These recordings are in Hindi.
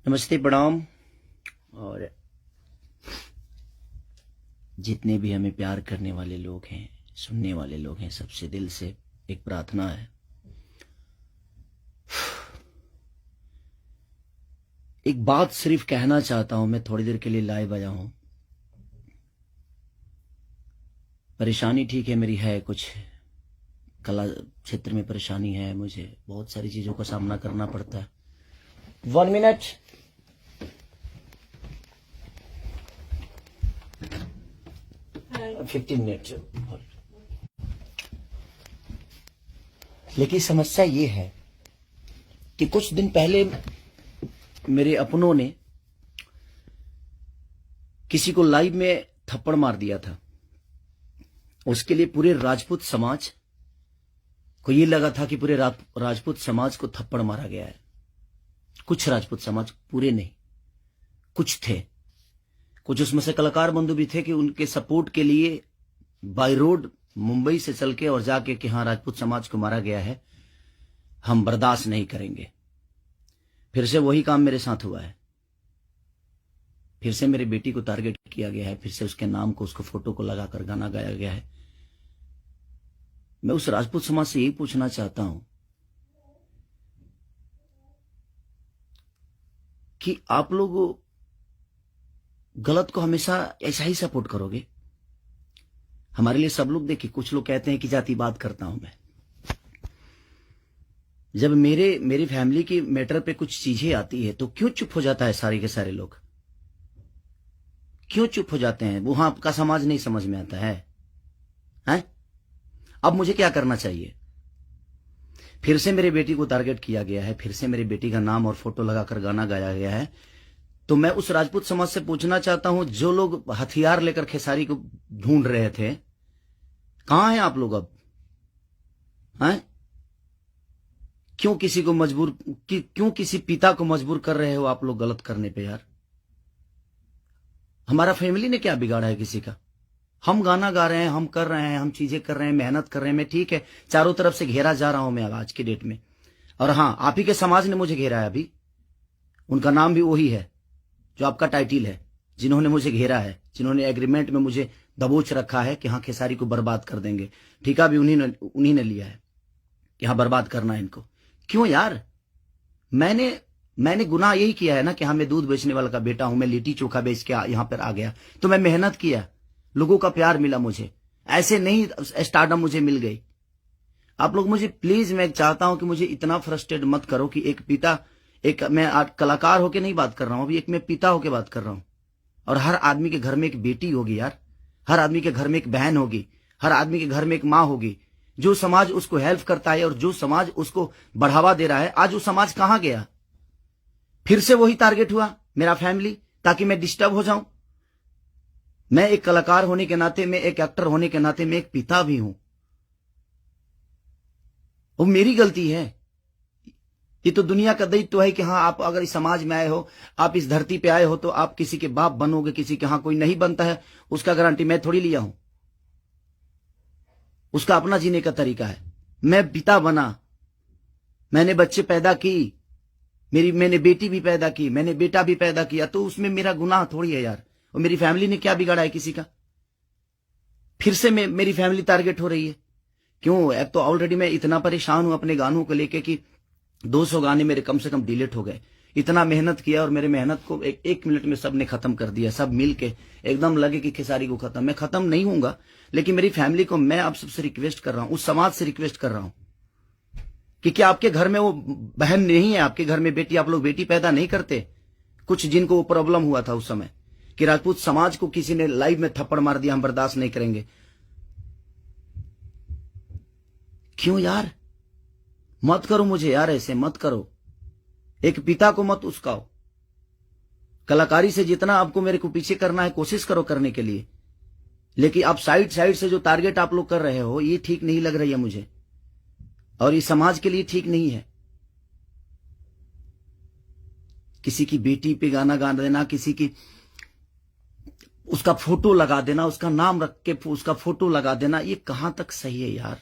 नमस्ते, प्रणाम। और जितने भी हमें प्यार करने वाले लोग हैं, सुनने वाले लोग हैं, सबसे दिल से एक प्रार्थना है। एक बात सिर्फ कहना चाहता हूं, मैं थोड़ी देर के लिए लाइव आया हूं। परेशानी ठीक है, मेरी है कुछ कला क्षेत्र में परेशानी है, मुझे बहुत सारी चीजों का सामना करना पड़ता है। 1 मिनट। Hi. 15 मिनट। लेकिन समस्या ये है कि कुछ दिन पहले मेरे अपनों ने किसी को लाइव में थप्पड़ मार दिया था। उसके लिए पूरे राजपूत समाज को ये लगा था कि पूरे राजपूत समाज को थप्पड़ मारा गया है। कुछ राजपूत समाज, पूरे नहीं, कुछ थे। कुछ उसमें से कलाकार बंधु भी थे कि उनके सपोर्ट के लिए बाय रोड मुंबई से चल के और जाके कि हाँ, राजपूत समाज को मारा गया है, हम बर्दाश्त नहीं करेंगे। फिर से वही काम मेरे साथ हुआ है। फिर से मेरी बेटी को टारगेट किया गया है, फिर से उसके नाम को, उसको फोटो को लगाकर गाना गाया गया है। मैं उस राजपूत समाज से यही पूछना चाहता हूं कि आप लोग गलत को हमेशा ऐसा ही सपोर्ट करोगे? हमारे लिए सब लोग, देखिए, कुछ लोग कहते हैं कि जातिवाद करता हूं मैं। जब मेरी फैमिली की मैटर पे कुछ चीजें आती है तो क्यों चुप हो जाता है सारे के सारे लोग? क्यों चुप हो जाते हैं? वहां आपका समाज नहीं समझ में आता है, हैं? अब मुझे क्या करना चाहिए? फिर से मेरी बेटी को टारगेट किया गया है, फिर से मेरी बेटी का नाम और फोटो लगाकर गाना गाया गया है। तो मैं उस राजपूत समाज से पूछना चाहता हूं, जो लोग हथियार लेकर खेसारी को ढूंढ रहे थे, कहां हैं आप लोग अब? हैं? क्यों किसी को मजबूर, क्यों किसी पिता को मजबूर कर रहे हो आप लोग गलत करने पे? यार, हमारा फैमिली ने क्या बिगाड़ा है किसी का? हम गाना गा रहे हैं, हम कर रहे हैं, हम चीजें कर रहे हैं, मेहनत कर रहे हैं। मैं ठीक है, चारों तरफ से घेरा जा रहा हूं मैं आज की डेट में। और हाँ, आप ही के समाज ने मुझे घेरा है अभी। उनका नाम भी वही है जो आपका टाइटिल है, जिन्होंने मुझे घेरा है, जिन्होंने एग्रीमेंट में मुझे दबोच रखा है कि हाँ, खेसारी को बर्बाद कर देंगे। ठेका भी उन्हीं ने लिया है कि हाँ, बर्बाद करना है इनको। क्यों यार? मैंने गुनाह यही किया है ना कि हाँ, मैं दूध बेचने वाला का बेटा हूं, मैं लिट्टी चोखा बेच के यहां पर आ गया, तो मैं मेहनत किया, लोगों का प्यार मिला मुझे। ऐसे नहीं स्टारडम मुझे मिल गई। आप लोग मुझे प्लीज, मैं चाहता हूं कि मुझे इतना फ्रस्ट्रेट मत करो कि एक पिता, एक मैं कलाकार होके नहीं बात कर रहा हूं, अभी एक मैं पिता होके बात कर रहा हूं। और हर आदमी के घर में एक बेटी होगी यार, हर आदमी के घर में एक बहन होगी, हर आदमी के घर में एक माँ होगी। जो समाज उसको हेल्प करता है और जो समाज उसको बढ़ावा दे रहा है, आज वो समाज कहां गया? फिर से वही टारगेट हुआ, मेरा फैमिली, ताकि मैं डिस्टर्ब हो जाऊं। मैं एक कलाकार होने के नाते, मैं एक एक्टर होने के नाते, मैं एक पिता भी हूं। वो मेरी गलती है। ये तो दुनिया का दायित्व है कि हाँ, आप अगर इस समाज में आए हो, आप इस धरती पे आए हो, तो आप किसी के बाप बनोगे, किसी के। हाँ, कोई नहीं बनता है, उसका गारंटी मैं थोड़ी लिया हूं। उसका अपना जीने का तरीका है। मैं पिता बना, मैंने बच्चे पैदा की, मैंने बेटी भी पैदा की, मैंने बेटा भी पैदा किया, तो उसमें मेरा गुनाह थोड़ी है यार। और मेरी फैमिली ने क्या बिगाड़ा है किसी का? फिर से मेरी फैमिली टारगेट हो रही है। क्यों? अब तो ऑलरेडी मैं इतना परेशान हूं अपने गानों को लेके कि 200 गाने मेरे कम से कम डिलीट हो गए। इतना मेहनत किया और मेरे मेहनत को एक मिनट में सबने खत्म कर दिया। सब मिल के एकदम लगे कि खेसारी को खत्म। मैं खत्म नहीं होऊंगा, लेकिन मेरी फैमिली को मैं आप सबसे रिक्वेस्ट कर रहा हूं, उस समाज से रिक्वेस्ट कर रहा हूं कि क्या आपके घर में वो बहन नहीं है? आपके घर में बेटी, आप लोग बेटी पैदा नहीं करते? कुछ जिनको वो प्रॉब्लम हुआ था उस समय कि राजपूत समाज को किसी ने लाइव में थप्पड़ मार दिया, हम बर्दाश्त नहीं करेंगे। क्यों यार? मत करो मुझे यार, ऐसे मत करो। एक पिता को मत उस्काओ। कलाकारी से जितना आपको मेरे को पीछे करना है, कोशिश करो करने के लिए, लेकिन आप साइड से जो टारगेट आप लोग कर रहे हो, ये ठीक नहीं लग रही है मुझे, और ये समाज के लिए ठीक नहीं है। किसी की बेटी पे गाना गा देना, किसी की उसका फोटो लगा देना, उसका नाम रख के उसका फोटो लगा देना, ये कहां तक सही है यार?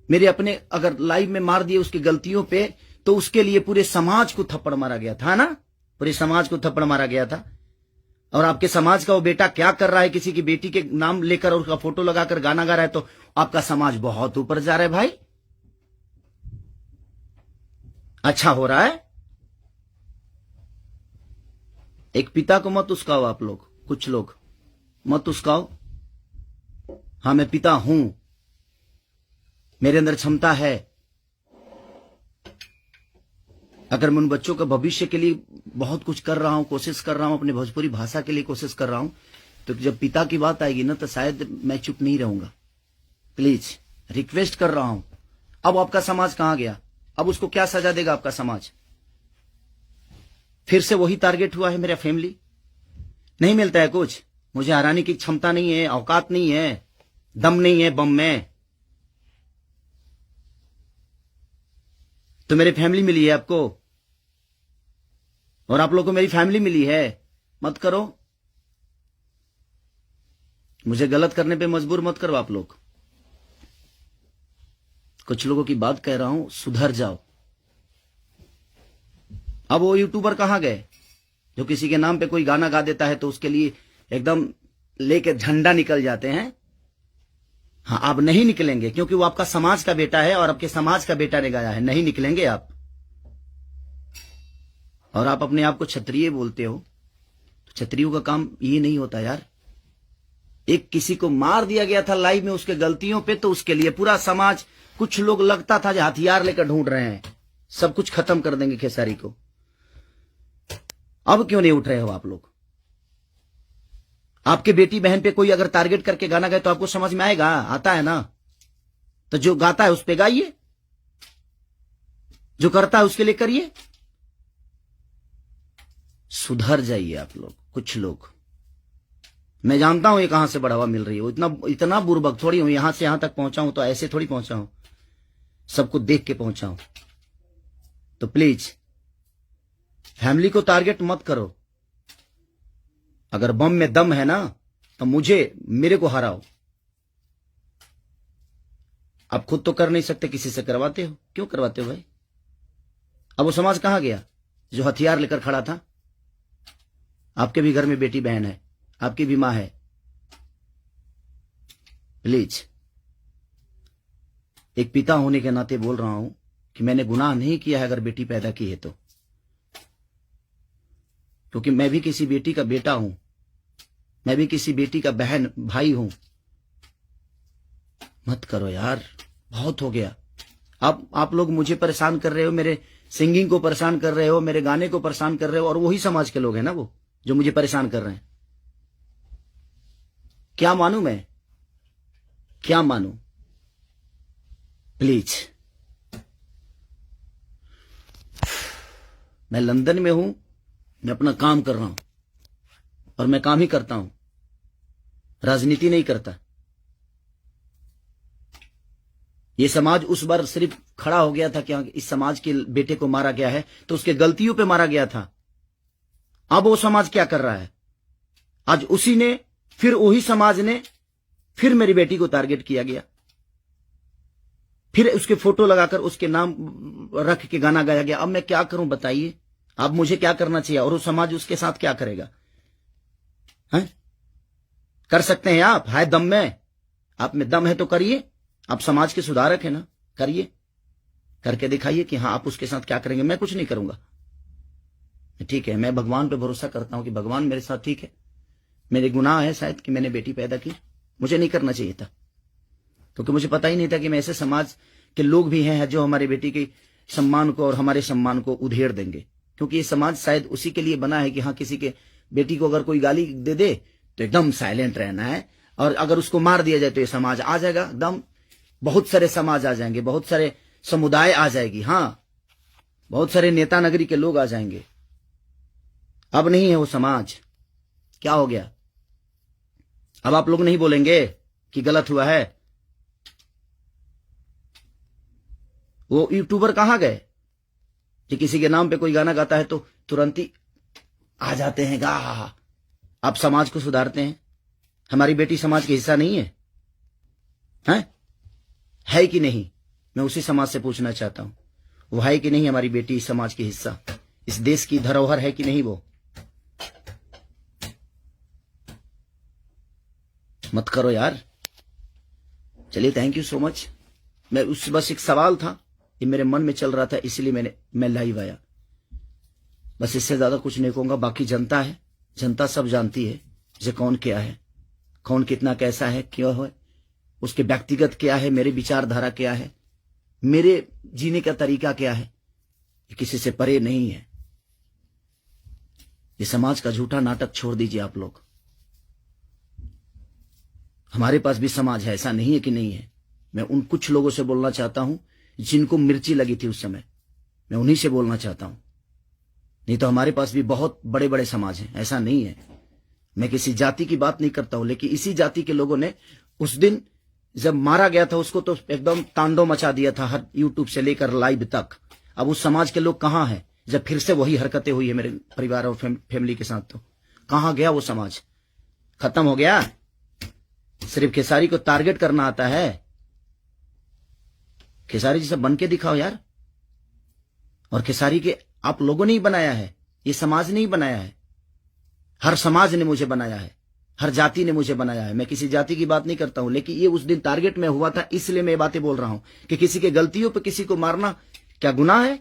मेरे अपने अगर लाइव में मार दिए उसकी गलतियों पे, तो उसके लिए पूरे समाज को थप्पड़ मारा गया था ना, पूरे समाज को थप्पड़ मारा गया था। और आपके समाज का वो बेटा क्या कर रहा है, किसी की बेटी के नाम लेकर और उसका फोटो लगाकर गाना गा रहा है, तो आपका समाज बहुत ऊपर जा रहा है भाई। अच्छा हो रहा है। एक पिता को मत उस्काओ आप लोग, कुछ लोग मत उस्काओ। हाँ, मैं पिता हूं, मेरे अंदर क्षमता है। अगर मैं उन बच्चों का भविष्य के लिए बहुत कुछ कर रहा हूं, कोशिश कर रहा हूं, अपने भोजपुरी भाषा के लिए कोशिश कर रहा हूं, तो जब पिता की बात आएगी ना, तो शायद मैं चुप नहीं रहूंगा। प्लीज रिक्वेस्ट कर रहा हूं। अब आपका समाज कहां गया? अब उसको क्या सजा देगा आपका समाज? फिर से वही टारगेट हुआ है मेरा फैमिली। नहीं मिलता है कुछ, मुझे हराने की क्षमता नहीं है, औकात नहीं है, दम नहीं है बम में, तो मेरी फैमिली मिली है आपको, और आप लोगों को मेरी फैमिली मिली है। मत करो, मुझे गलत करने पे मजबूर मत करो आप लोग। कुछ लोगों की बात कह रहा हूं, सुधर जाओ। अब वो यूट्यूबर कहां गए जो किसी के नाम पे कोई गाना गा देता है तो उसके लिए एकदम लेके झंडा निकल जाते हैं? हाँ, आप नहीं निकलेंगे, क्योंकि वो आपका समाज का बेटा है और आपके समाज का बेटा ने गाया है। नहीं निकलेंगे आप। और आप अपने आप को क्षत्रिय बोलते हो, तो क्षत्रियों का काम ये नहीं होता यार। एक किसी को मार दिया गया था लाइव में उसके गलतियों पे, तो उसके लिए पूरा समाज, कुछ लोग लगता था जो हथियार लेकर ढूंढ रहे हैं, सब कुछ खत्म कर देंगे खेसारी को। अब क्यों नहीं उठ रहे हो आप लोग? आपके बेटी बहन पे कोई अगर टारगेट करके गाना गाए तो आपको समझ में आएगा? आता है ना, तो जो गाता है उस पे गाइए, जो करता है उसके लिए करिए। सुधर जाइए आप लोग, कुछ लोग। मैं जानता हूं ये कहां से बढ़ावा मिल रही है, इतना बुर्बक थोड़ी हूं। यहां से यहां तक पहुंचा हूं तो ऐसे थोड़ी पहुंचा हूं, सबको देख के पहुंचा हूं। तो प्लीज फैमिली को टारगेट मत करो। अगर बम में दम है ना, तो मेरे को हराओ। आप खुद तो कर नहीं सकते, किसी से करवाते हो। क्यों करवाते हो भाई? अब वो समाज कहां गया जो हथियार लेकर खड़ा था? आपके भी घर में बेटी बहन है, आपकी भी मां है। प्लीज, एक पिता होने के नाते बोल रहा हूं कि मैंने गुनाह नहीं किया है अगर बेटी पैदा की है तो, क्योंकि मैं भी किसी बेटी का बेटा हूं, मैं भी किसी बेटी का बहन भाई हूं। मत करो यार, बहुत हो गया। आप लोग मुझे परेशान कर रहे हो, मेरे सिंगिंग को परेशान कर रहे हो, मेरे गाने को परेशान कर रहे हो, और वही समाज के लोग हैं ना वो जो मुझे परेशान कर रहे हैं। क्या मानूं मैं? क्या मानूं? प्लीज, मैं लंदन में हूं, मैं अपना काम कर रहा हूं, और मैं काम ही करता हूं, राजनीति नहीं करता। ये समाज उस बार सिर्फ खड़ा हो गया था कि इस समाज के बेटे को मारा गया है, तो उसके गलतियों पे मारा गया था। अब वो समाज क्या कर रहा है? आज उसी ने, फिर वही समाज ने, फिर मेरी बेटी को टारगेट किया गया, फिर उसके फोटो लगाकर उसके नाम रख के गाना गाया गया। अब मैं क्या करूं बताइए? अब मुझे क्या करना चाहिए, और वो समाज उसके साथ क्या करेगा? हैं? कर सकते हैं आप? है दम में? आप में दम है तो करिए। आप समाज के सुधारक है ना, करिए, करके दिखाइए कि हाँ आप उसके साथ क्या करेंगे। मैं कुछ नहीं करूंगा, ठीक है। मैं भगवान पे भरोसा करता हूं कि भगवान मेरे साथ ठीक है। मेरे गुनाह है शायद कि मैंने बेटी पैदा की, मुझे नहीं करना चाहिए था, क्योंकि मुझे पता ही नहीं था कि मैं ऐसे समाज के लोग भी हैं जो हमारी बेटी के सम्मान को और हमारे सम्मान को उधेड़ देंगे। क्योंकि ये समाज शायद उसी के लिए बना है कि हाँ, किसी के बेटी को अगर कोई गाली दे दे तो एकदम साइलेंट रहना है, और अगर उसको मार दिया जाए तो ये समाज आ जाएगा एकदम। बहुत सारे समाज आ जाएंगे, बहुत सारे समुदाय आ जाएगी, हाँ, बहुत सारे नेता नगरी के लोग आ जाएंगे। अब नहीं है वो समाज। क्या हो गया? अब आप लोग नहीं बोलेंगे कि गलत हुआ है? वो यूट्यूबर कहां गए कि किसी के नाम पे कोई गाना गाता है तो तुरंत ही आ जाते हैं गा? आप समाज को सुधारते हैं। हमारी बेटी समाज का हिस्सा नहीं है? हैं? है कि नहीं? मैं उसी समाज से पूछना चाहता हूं, वो है कि नहीं हमारी बेटी इस समाज की हिस्सा, इस देश की धरोहर है कि नहीं वो? मत करो यार। चलिए, थैंक यू सो मच। मैं बस एक सवाल था, ये मेरे मन में चल रहा था, इसलिए मैं लाइव आया। बस इससे ज्यादा कुछ नहीं कहूंगा। बाकी जनता है, जनता सब जानती है जे कौन क्या है, कौन कितना कैसा है, क्यों है, उसके व्यक्तिगत क्या है, मेरे विचारधारा क्या है, मेरे जीने का तरीका क्या है, ये किसी से परे नहीं है। ये समाज का झूठा नाटक छोड़ दीजिए आप लोग। हमारे पास भी समाज है, ऐसा नहीं है कि नहीं है। मैं उन कुछ लोगों से बोलना चाहता हूं जिनको मिर्ची लगी थी उस समय, मैं उन्हीं से बोलना चाहता हूं। नहीं तो हमारे पास भी बहुत बड़े बड़े समाज हैं, ऐसा नहीं है। मैं किसी जाति की बात नहीं करता हूं, लेकिन इसी जाति के लोगों ने उस दिन जब मारा गया था उसको तो एकदम तांडव मचा दिया था, हर यूट्यूब से लेकर लाइव तक। अब उस समाज के लोग कहां हैं जब फिर से वही हरकतें हुई है मेरे परिवार और फैमिली के साथ? तो कहां गया वो समाज? खत्म हो गया? सिर्फ खेसारी को टारगेट करना आता है? खेसारी जी से बन के दिखाओ यार। और खेसारी के आप लोगों ने ही बनाया है, ये समाज ने ही बनाया है। हर समाज ने मुझे बनाया है, हर जाति ने मुझे बनाया है। मैं किसी जाति की बात नहीं करता हूं, लेकिन ये उस दिन टारगेट में हुआ था, इसलिए मैं बातें बोल रहा हूं कि किसी के गलतियों पे किसी को मारना क्या गुनाह है?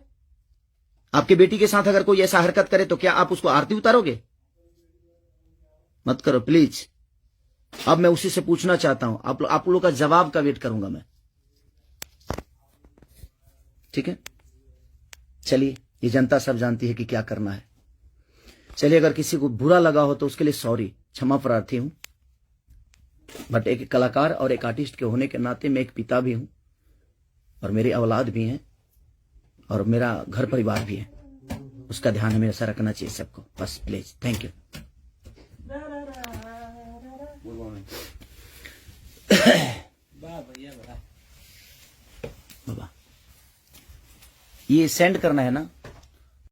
आपके बेटी के साथ अगर कोई ऐसा हरकत करे तो क्या आप उसको आरती उतारोगे? मत करो प्लीज। अब मैं उसी से पूछना चाहता हूं, आप लोगों का जवाब का वेट करूंगा मैं। ठीक है, चलिए, ये जनता सब जानती है कि क्या करना है। चलिए, अगर किसी को बुरा लगा हो तो उसके लिए सॉरी, क्षमा प्रार्थी हूं। बट एक कलाकार और एक आर्टिस्ट के होने के नाते मैं एक पिता भी हूं, और मेरी औलाद भी हैं, और मेरा घर परिवार भी है। उसका ध्यान हमेशा रखना चाहिए सबको। बस प्लीज, थैंक यू। बाबा, ये सेंड करना है ना?